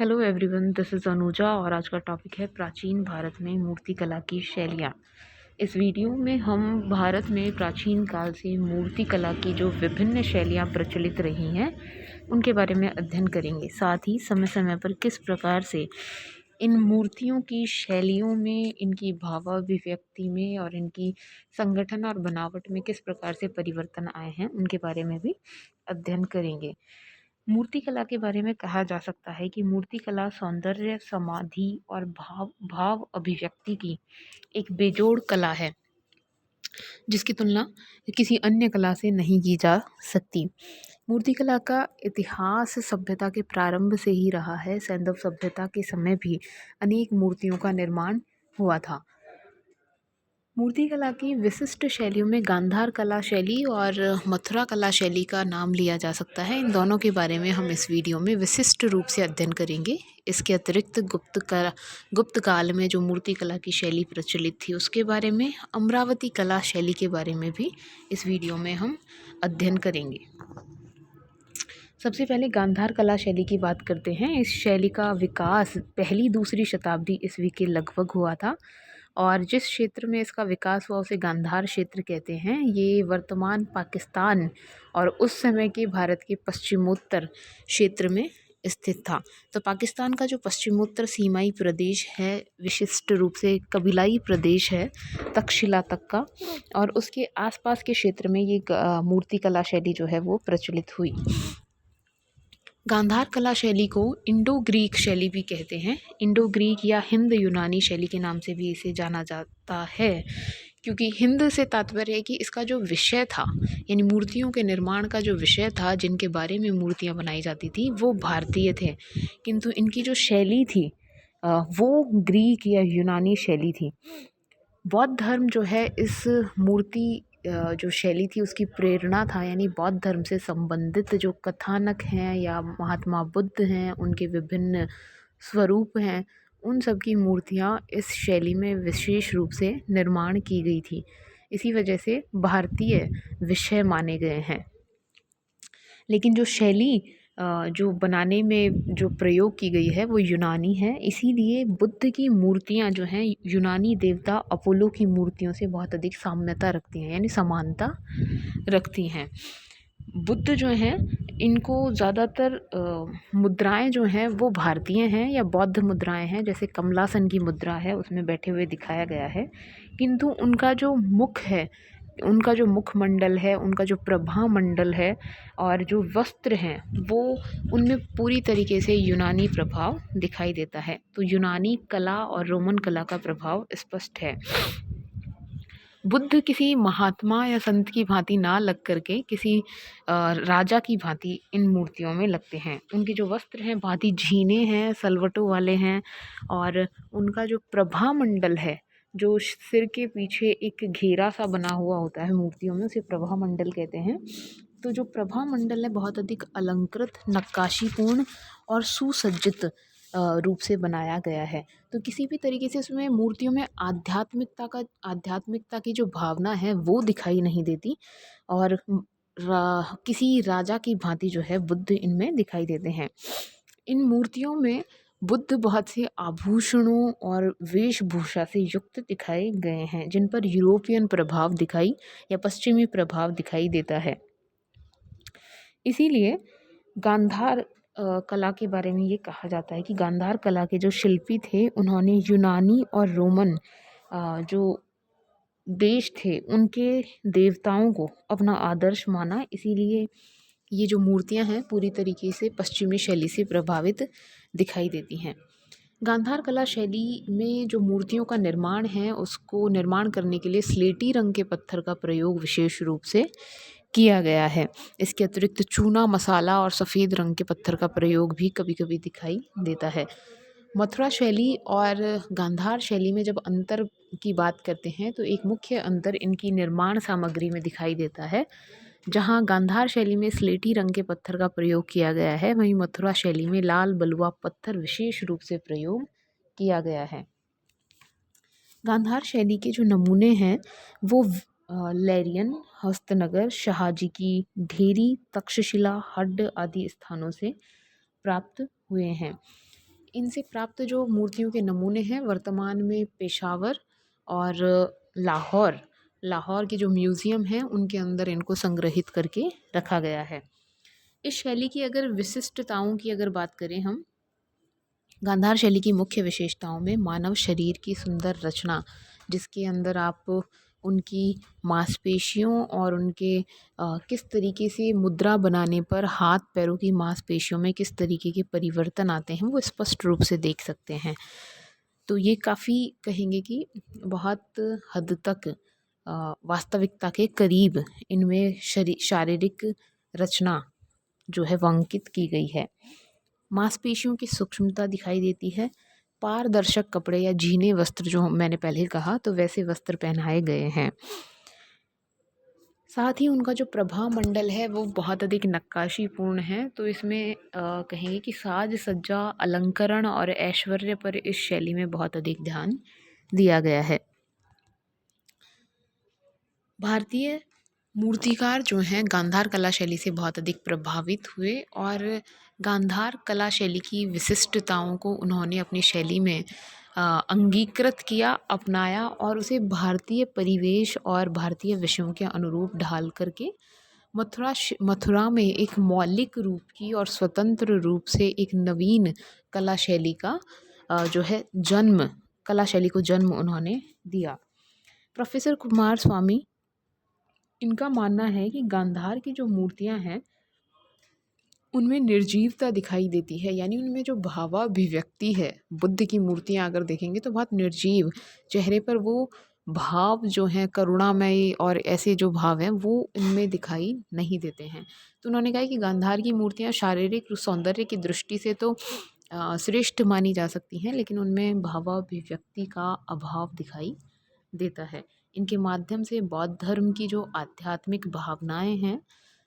Hello everyone, this is Anuja और आज का टॉपिक है प्राचीन भारत में मूर्तिकला की शैलियाँ। इस वीडियो में हम भारत में प्राचीन काल से मूर्तिकला की जो विभिन्न शैलियाँ प्रचलित रही हैं उनके बारे में अध्ययन करेंगे। साथ ही समय समय पर किस प्रकार से इन मूर्तियों की शैलियों में, इनकी भावाभिव्यक्ति में और इनकी संगठन और बनावट में किस प्रकार से परिवर्तन आए हैं उनके बारे में भी अध्ययन करेंगे। मूर्तिकला के बारे में कहा जा सकता है कि मूर्तिकला सौंदर्य, समाधि और भाव भाव अभिव्यक्ति की एक बेजोड़ कला है, जिसकी तुलना किसी अन्य कला से नहीं की जा सकती। मूर्तिकला का इतिहास सभ्यता के प्रारंभ से ही रहा है। सैंधव सभ्यता के समय भी अनेक मूर्तियों का निर्माण हुआ था। मूर्तिकला की विशिष्ट शैलियों में गांधार कला शैली और मथुरा कला शैली का नाम लिया जा सकता है। इन दोनों के बारे में हम इस वीडियो में विशिष्ट रूप से अध्ययन करेंगे। इसके अतिरिक्त गुप्त काल में जो मूर्तिकला की शैली प्रचलित थी उसके बारे में, अमरावती कला शैली के बारे में भी इस वीडियो में हम अध्ययन करेंगे। सबसे पहले गांधार कला शैली की बात करते हैं। इस शैली का विकास पहली दूसरी शताब्दी ईस्वी के लगभग हुआ था और जिस क्षेत्र में इसका विकास हुआ उसे गांधार क्षेत्र कहते हैं। ये वर्तमान पाकिस्तान और उस समय के भारत के पश्चिमोत्तर क्षेत्र में स्थित था। तो पाकिस्तान का जो पश्चिमोत्तर सीमाई प्रदेश है, विशिष्ट रूप से कबीलाई प्रदेश है तक्षशिला तक का, और उसके आसपास के क्षेत्र में ये मूर्तिकला शैली जो है वो प्रचलित हुई। गांधार कला शैली को इंडो ग्रीक शैली भी कहते हैं। इंडो ग्रीक या हिंद यूनानी शैली के नाम से भी इसे जाना जाता है, क्योंकि हिंद से तात्पर्य है कि इसका जो विषय था, यानी मूर्तियों के निर्माण का जो विषय था, जिनके बारे में मूर्तियां बनाई जाती थी वो भारतीय थे, किंतु इनकी जो शैली थी वो ग्रीक या यूनानी शैली थी। बौद्ध धर्म जो है इस मूर्ति जो शैली थी उसकी प्रेरणा था, यानी बौद्ध धर्म से संबंधित जो कथानक हैं या महात्मा बुद्ध हैं, उनके विभिन्न स्वरूप हैं, उन सब की मूर्तियाँ इस शैली में विशेष रूप से निर्माण की गई थी। इसी वजह से भारतीय विषय माने गए हैं। लेकिन जो शैली जो बनाने में जो प्रयोग की गई है वो यूनानी है। इसीलिए बुद्ध की मूर्तियाँ जो हैं यूनानी देवता अपोलो की मूर्तियों से बहुत अधिक साम्यता रखती हैं, यानी समानता रखती हैं। बुद्ध जो हैं इनको ज़्यादातर मुद्राएं जो हैं वो भारतीय हैं या बौद्ध मुद्राएं हैं, जैसे कमलासन की मुद्रा है उसमें बैठे हुए दिखाया गया है, किंतु उनका जो मुख है, उनका जो मुखमंडल है, उनका जो प्रभा मंडल है और जो वस्त्र हैं वो उनमें पूरी तरीके से यूनानी प्रभाव दिखाई देता है। तो यूनानी कला और रोमन कला का प्रभाव स्पष्ट है। बुद्ध किसी महात्मा या संत की भांति ना लग करके किसी राजा की भांति इन मूर्तियों में लगते हैं। उनके जो वस्त्र हैं भांति झीने हैं, सलवटों वाले हैं, और उनका जो प्रभा मंडल है, जो सिर के पीछे एक घेरा सा बना हुआ होता है मूर्तियों में, उसे प्रभा मंडल कहते हैं। तो जो प्रभा मंडल है बहुत अधिक अलंकृत, नक्काशीपूर्ण और सुसज्जित रूप से बनाया गया है। तो किसी भी तरीके से उसमें मूर्तियों में आध्यात्मिकता की जो भावना है वो दिखाई नहीं देती, और किसी राजा की भांति जो है बुद्ध इनमें दिखाई देते हैं। इन मूर्तियों में बुद्ध बहुत से आभूषणों और वेशभूषा से युक्त दिखाए गए हैं, जिन पर यूरोपियन प्रभाव दिखाई या पश्चिमी प्रभाव दिखाई देता है। इसीलिए गांधार कला के बारे में ये कहा जाता है कि गांधार कला के जो शिल्पी थे उन्होंने यूनानी और रोमन जो देश थे उनके देवताओं को अपना आदर्श माना। इसीलिए ये जो मूर्तियां हैं पूरी तरीके से पश्चिमी शैली से प्रभावित दिखाई देती हैं। गांधार कला शैली में जो मूर्तियों का निर्माण है उसको निर्माण करने के लिए स्लेटी रंग के पत्थर का प्रयोग विशेष रूप से किया गया है। इसके अतिरिक्त चूना मसाला और सफ़ेद रंग के पत्थर का प्रयोग भी कभी कभी दिखाई देता है। मथुरा शैली और गांधार शैली में जब अंतर की बात करते हैं तो एक मुख्य अंतर इनकी निर्माण सामग्री में दिखाई देता है। जहां गांधार शैली में स्लेटी रंग के पत्थर का प्रयोग किया गया है, वहीं मथुरा शैली में लाल बलुआ पत्थर विशेष रूप से प्रयोग किया गया है। गांधार शैली के जो नमूने हैं वो लैरियन, हस्तनगर, शहाजी की ढेरी, तक्षशिला, हड्ड आदि स्थानों से प्राप्त हुए हैं। इनसे प्राप्त जो मूर्तियों के नमूने हैं वर्तमान में पेशावर और लाहौर लाहौर के जो म्यूज़ियम हैं उनके अंदर इनको संग्रहित करके रखा गया है। इस शैली की अगर विशिष्टताओं की अगर बात करें हम, गांधार शैली की मुख्य विशेषताओं में मानव शरीर की सुंदर रचना, जिसके अंदर आप उनकी मांसपेशियों और उनके किस तरीके से मुद्रा बनाने पर हाथ पैरों की मांसपेशियों में किस तरीके के परिवर्तन आते हैं वो स्पष्ट रूप से देख सकते हैं। तो ये काफ़ी कहेंगे कि बहुत हद तक वास्तविकता के करीब इनमें शारीरिक रचना जो है वो अंकित की गई है। मांसपेशियों की सूक्ष्मता दिखाई देती है। पारदर्शक कपड़े या झीने वस्त्र, जो मैंने पहले कहा, तो वैसे वस्त्र पहनाए गए हैं। साथ ही उनका जो प्रभा मंडल है वो बहुत अधिक नक्काशीपूर्ण है। तो इसमें कहेंगे कि साज सज्जा, अलंकरण और ऐश्वर्य पर इस शैली में बहुत अधिक ध्यान दिया गया है। भारतीय मूर्तिकार जो हैं गांधार कला शैली से बहुत अधिक प्रभावित हुए और गांधार कला शैली की विशिष्टताओं को उन्होंने अपनी शैली में अंगीकृत किया, अपनाया और उसे भारतीय परिवेश और भारतीय विषयों के अनुरूप ढाल करके मथुरा में एक मौलिक रूप की और स्वतंत्र रूप से एक नवीन कला शैली का जो है जन्म कला शैली को जन्म उन्होंने दिया। प्रोफेसर कुमार स्वामी, इनका मानना है कि गांधार की जो मूर्तियां हैं उनमें निर्जीवता दिखाई देती है, यानी उनमें जो भावाभिव्यक्ति है, बुद्ध की मूर्तियां अगर देखेंगे तो बहुत निर्जीव, चेहरे पर वो भाव जो हैं करुणामय और ऐसे जो भाव हैं वो इनमें दिखाई नहीं देते हैं। तो उन्होंने कहा कि गांधार की मूर्तियां शारीरिक सौंदर्य की दृष्टि से तो श्रेष्ठ मानी जा सकती हैं, लेकिन उनमें भावाभिव्यक्ति का अभाव दिखाई देता है। इनके माध्यम से बौद्ध धर्म की जो आध्यात्मिक भावनाएं हैं,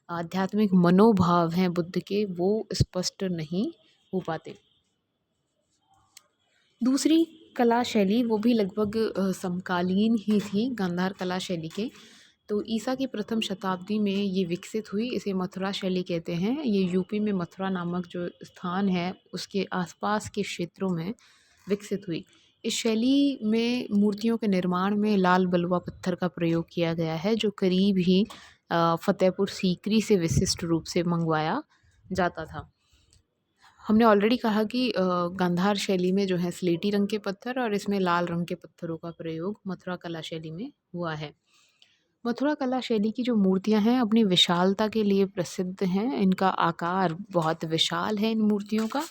आध्यात्मिक मनोभाव हैं बुद्ध के, वो स्पष्ट नहीं हो पाते। दूसरी कला शैली वो भी लगभग समकालीन ही थी गांधार कला शैली के। तो ईसा की प्रथम शताब्दी में ये विकसित हुई। इसे मथुरा शैली कहते हैं। ये यूपी में मथुरा नामक जो स्थान है उसके आसपास के क्षेत्रों में विकसित हुई। इस शैली में मूर्तियों के निर्माण में लाल बलुआ पत्थर का प्रयोग किया गया है, जो करीब ही फतेहपुर सीकरी से विशिष्ट रूप से मंगवाया जाता था। हमने ऑलरेडी कहा कि गांधार शैली में जो है स्लेटी रंग के पत्थर और इसमें लाल रंग के पत्थरों का प्रयोग मथुरा कला शैली में हुआ है। मथुरा कला शैली की जो मूर्तियां हैं अपनी विशालता के लिए प्रसिद्ध हैं। इनका आकार बहुत विशाल है इन मूर्तियों का,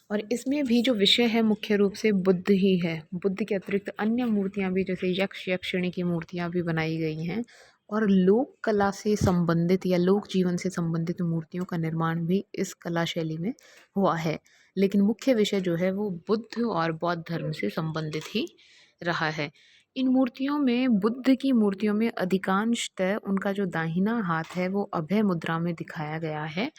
और इसमें भी जो विषय है मुख्य रूप से बुद्ध ही है। बुद्ध के अतिरिक्त अन्य मूर्तियां भी, जैसे यक्ष यक्षिणी की मूर्तियां भी बनाई गई हैं, और लोक कला से संबंधित या लोक जीवन से संबंधित मूर्तियों का निर्माण भी इस कला शैली में हुआ है। लेकिन मुख्य विषय जो है वो बुद्ध और बौद्ध धर्म से संबंधित ही रहा है। इन मूर्तियों में, बुद्ध की मूर्तियों में अधिकांशतः उनका जो दाहिना हाथ है वो अभय मुद्रा में दिखाया गया है,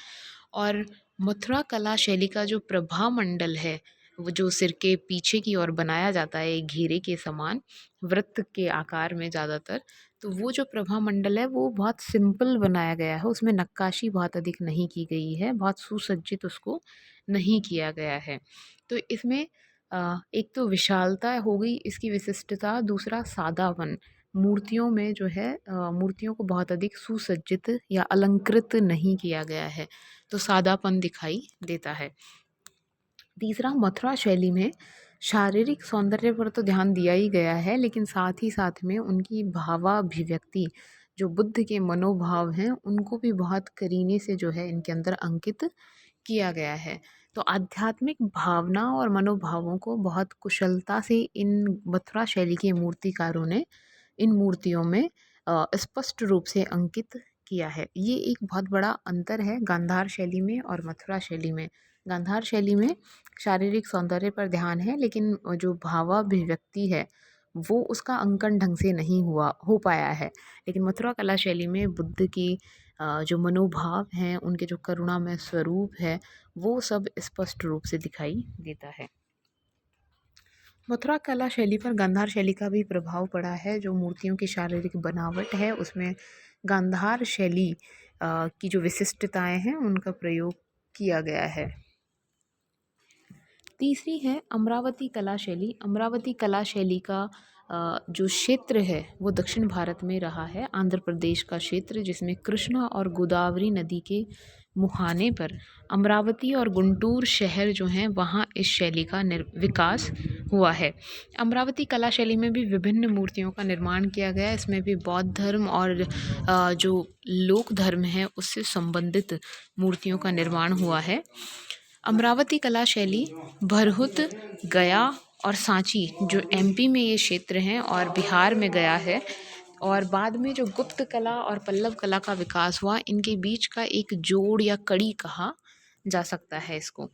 और मथुरा कला शैली का जो प्रभा मंडल है वो जो सिर के पीछे की ओर बनाया जाता है एक घेरे के समान, वृत्त के आकार में ज़्यादातर, तो वो जो प्रभा मंडल है वो बहुत सिंपल बनाया गया है। उसमें नक्काशी बहुत अधिक नहीं की गई है, बहुत सुसज्जित उसको नहीं किया गया है। तो इसमें एक तो विशालता हो गई इसकी विशिष्टता, दूसरा सादापन। मूर्तियों में जो है मूर्तियों को बहुत अधिक सुसज्जित या अलंकृत नहीं किया गया है, तो सादापन दिखाई देता है। तीसरा, मथुरा शैली में शारीरिक सौंदर्य पर तो ध्यान दिया ही गया है, लेकिन साथ ही साथ में उनकी भावाभिव्यक्ति, जो बुद्ध के मनोभाव हैं उनको भी बहुत करीने से जो है इनके अंदर अंकित किया गया है। तो आध्यात्मिक भावना और मनोभावों को बहुत कुशलता से इन मथुरा शैली के मूर्तिकारों ने इन मूर्तियों में स्पष्ट रूप से अंकित किया है। ये एक बहुत बड़ा अंतर है गांधार शैली में और मथुरा शैली में। गांधार शैली में शारीरिक सौंदर्य पर ध्यान है, लेकिन जो भावाभिव्यक्ति है वो उसका अंकन ढंग से नहीं हो पाया है। लेकिन मथुरा कला शैली में बुद्ध की जो मनोभाव हैं, उनके जो करुणामय स्वरूप है, वो सब स्पष्ट रूप से दिखाई देता है। मथुरा कला शैली पर गांधार शैली का भी प्रभाव पड़ा है। जो मूर्तियों की शारीरिक बनावट है उसमें गांधार शैली की जो विशिष्टताएं हैं उनका प्रयोग किया गया है। तीसरी है अमरावती कला शैली। अमरावती कला शैली का जो क्षेत्र है वो दक्षिण भारत में रहा है, आंध्र प्रदेश का क्षेत्र, जिसमें कृष्णा और गोदावरी नदी के मुहाने पर अमरावती और गुंटूर शहर जो हैं वहाँ इस शैली का विकास हुआ है। अमरावती कला शैली में भी विभिन्न मूर्तियों का निर्माण किया गया है। इसमें भी बौद्ध धर्म और जो लोक धर्म है उससे संबंधित मूर्तियों का निर्माण हुआ है। अमरावती कला शैली भरहुत, गया और सांची जो एमपी में ये क्षेत्र हैं और बिहार में गया है, और बाद में जो गुप्त कला और पल्लव कला का विकास हुआ, इनके बीच का एक जोड़ या कड़ी कहा जा सकता है इसको।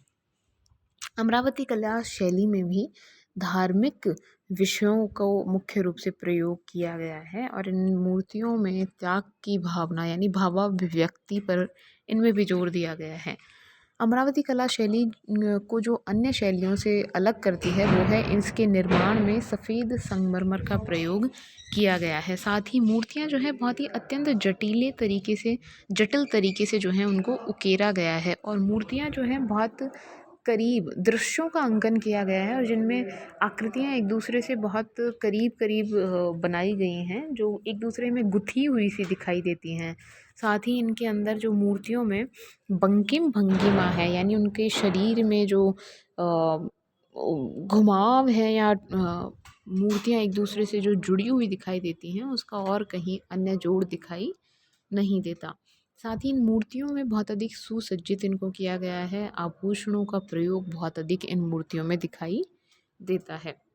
अमरावती कला शैली में भी धार्मिक विषयों को मुख्य रूप से प्रयोग किया गया है और इन मूर्तियों में त्याग की भावना यानी भावाभिव्यक्ति पर इनमें भी जोर दिया गया है। अमरावती कला शैली को जो अन्य शैलियों से अलग करती है वो है इसके निर्माण में सफ़ेद संगमरमर का प्रयोग किया गया है। साथ ही मूर्तियाँ जो है बहुत ही अत्यंत जटिल तरीके से जो है उनको उकेरा गया है, और मूर्तियाँ जो हैं बहुत करीब दृश्यों का अंकन किया गया है और जिनमें आकृतियाँ एक दूसरे से बहुत करीब करीब बनाई गई हैं, जो एक दूसरे में गुथी हुई सी दिखाई देती हैं। साथ ही इनके अंदर जो मूर्तियों में बंकिम भंगिमा है, यानी उनके शरीर में जो घुमाव है या मूर्तियाँ एक दूसरे से जो जुड़ी हुई दिखाई देती हैं, उसका और कहीं अन्य जोड़ दिखाई नहीं देता। साथ ही इन मूर्तियों में बहुत अधिक सुसज्जित इनको किया गया है। आभूषणों का प्रयोग बहुत अधिक इन मूर्तियों में दिखाई देता है।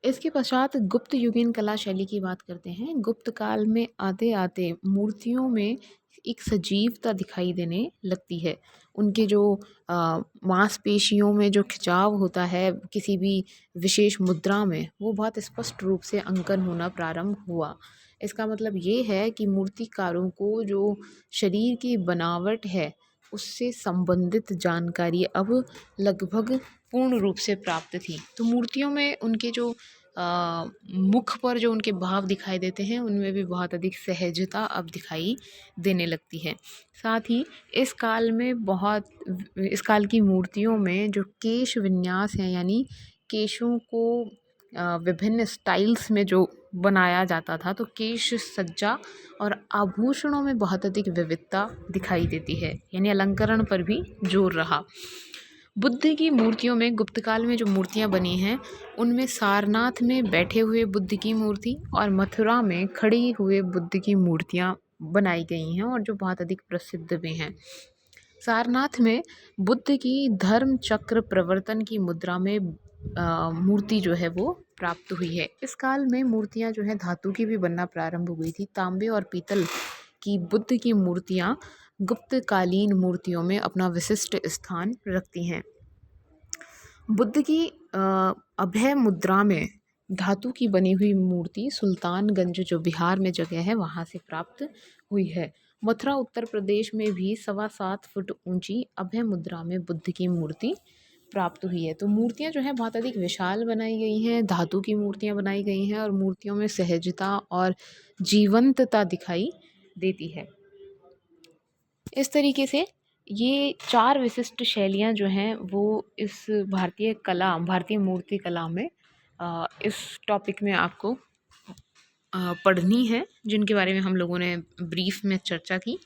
इसके पश्चात गुप्त युगीन कला शैली की बात करते हैं। गुप्त काल में आते आते मूर्तियों में एक सजीवता दिखाई देने लगती है। उनके जो मांसपेशियों में जो खिंचाव होता है किसी भी विशेष मुद्रा में, वो बहुत स्पष्ट रूप से अंकन होना प्रारंभ हुआ। इसका मतलब ये है कि मूर्तिकारों को जो शरीर की बनावट है उससे संबंधित जानकारी अब लगभग पूर्ण रूप से प्राप्त थी। तो मूर्तियों में उनके जो मुख पर जो उनके भाव दिखाई देते हैं उनमें भी बहुत अधिक सहजता अब दिखाई देने लगती है। साथ ही इस काल की मूर्तियों में जो केश विन्यास है, यानी केशों को विभिन्न स्टाइल्स में जो बनाया जाता था, तो केश सज्जा और आभूषणों में बहुत अधिक विविधता दिखाई देती है, यानी अलंकरण पर भी जोर रहा। बुद्ध की मूर्तियों में गुप्त काल में जो मूर्तियाँ बनी हैं उनमें सारनाथ में बैठे हुए बुद्ध की मूर्ति और मथुरा में खड़ी हुए बुद्ध की मूर्तियाँ बनाई गई हैं और जो बहुत अधिक प्रसिद्ध भी हैं। सारनाथ में बुद्ध की धर्म चक्र प्रवर्तन की मुद्रा में मूर्ति जो है वो प्राप्त हुई है। इस काल में मूर्तियाँ जो है धातु की भी बनना प्रारंभ हुई थी। तांबे और पीतल की बुद्ध की मूर्तियाँ गुप्तकालीन मूर्तियों में अपना विशिष्ट स्थान रखती हैं। बुद्ध की अभय मुद्रा में धातु की बनी हुई मूर्ति सुल्तानगंज जो बिहार में जगह है वहाँ से प्राप्त हुई है। मथुरा उत्तर प्रदेश में भी 7.25 फुट ऊंची अभय मुद्रा में बुद्ध की मूर्ति प्राप्त हुई है। तो मूर्तियाँ जो हैं बहुत अधिक विशाल बनाई गई हैं, धातु की मूर्तियाँ बनाई गई हैं और मूर्तियों में सहजता और जीवंतता दिखाई देती है। इस तरीके से ये 4 विशिष्ट शैलियाँ जो हैं वो इस भारतीय मूर्ति कला में इस टॉपिक में आपको पढ़नी है, जिनके बारे में हम लोगों ने ब्रीफ में चर्चा की।